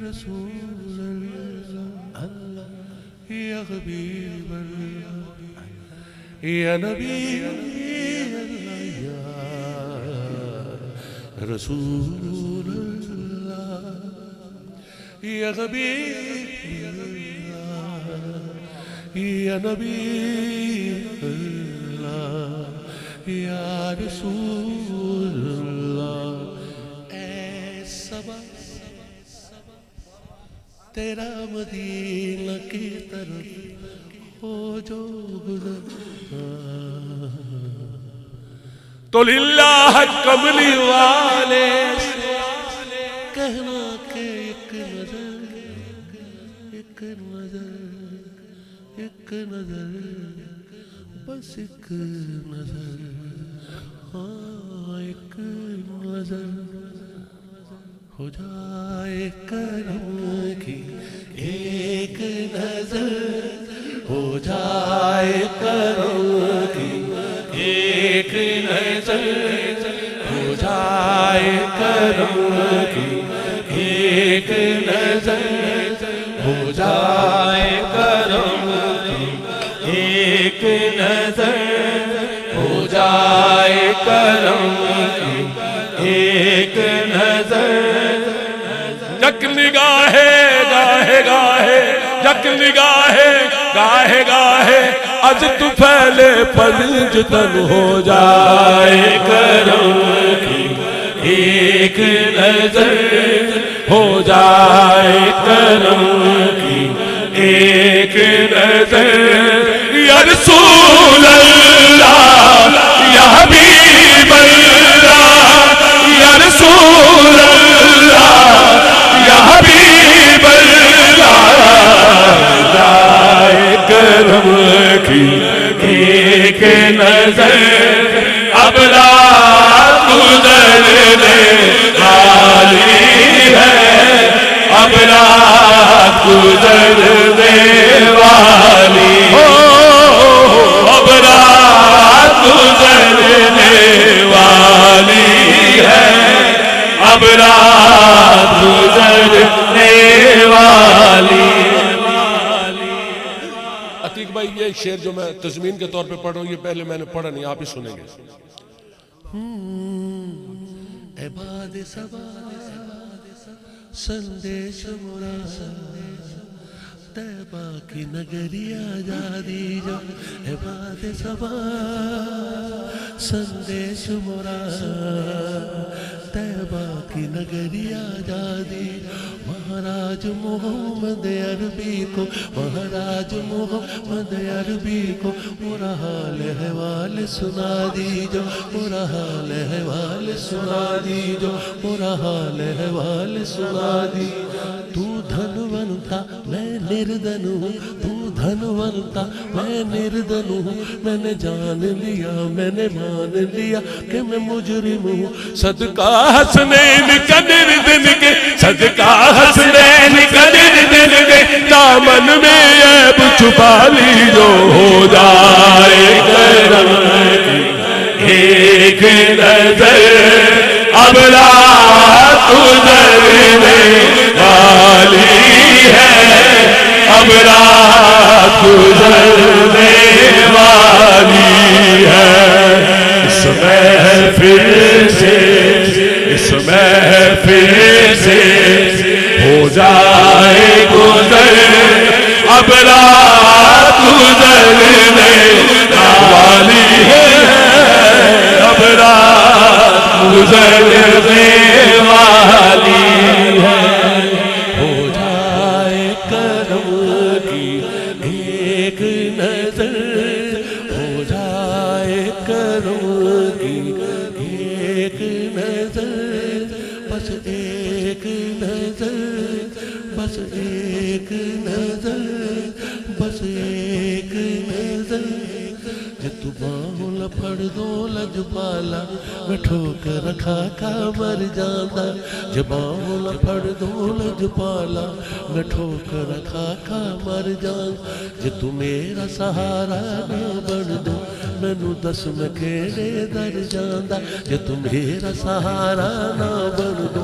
رسول اللہ یا حبیب اللہ یا نبی اللہ یا رسول اللہ یا حبیب اللہ یا نبی اللہ یا رسول اللہ اے سبا تیرا مدینہ کی طرف ہو جو گزر تو للہ کملی والے سے کہنا کہ ایک نظر بس ایک نظر ہاں ایک نظر ہو جائے کرم کی ایک نظر ہو جائے کرم کی ایک نظر ہو جائے کرم کی ایک نظر ہو جائے کرم کی ایک نظر ہو جائے کرم کی ایک نظر یک نگاہے گاہے گاہے یک نگاہے گاہے گاہے از تو پھیلے پنجتن ہو جائے کرم کی ایک نظر ہو جائے کرم کی ایک نظر یا رسول اللہ یا حبیب اللہ یا رسول اللہ یا حبیب اللہ جائے کرم کی ایک نظر اب رات گزرنے والی ہے اب رات گزرنے والی اب رات گزرنے والی ہے اب رات گزرنے والی عتیق بھائی یہ شعر جو میں تضمین کے طور پہ پڑھ رہا ہوں یہ پہلے میں نے پڑھا نہیں آپ ہی سنیں گے عباد سبا سندیش مراد طیبہ کی نگری آزادی جو عباد سبا سندیش مراد طیبہ کی نگری آزادی مہاراج محمد عربی کو مہاراج محمد عربی کو پورا حال احوال سنا دیجو پورا حال احوال سنا دیجو پورا حال احوال سنا دیجو تو دھنون تھا میں نردن ہوں تو دھنون تھا میں نردن ہوں میں نے جان لیا میں نے مان لیا کہ میں مجرم ہوں صدقہ حسنین کا نردن کے صدقہ حسنین کا نردن کے دامن میں عیب چھپا لی جو ہو جائے کرم کی ایک نظر اب رات گزرنے والی ہے اب رات گزرنے والی ہے اس محفل سے ہو جائے گزر اب رات گزرنے والی ہے اب رات گزرنے والی ہے ہو جائے کرم کی ایک نظر ہو جائے کرم کی ایک نظر بس ایک نظر بس ایک نظر بس ایک نظر جے تو باہوں لپڑ دو لجپالا میں ٹھوکر رکھا کا مر جاندہ جے باہوں لپڑ دو لجپالا میں ٹھوکر رکھا کا مر جاندہ جے تو میرا سہارا نہ بن دو میں نو دس میں کھیڑے در جاندہ جے تو میرا سہارا نہ بن دو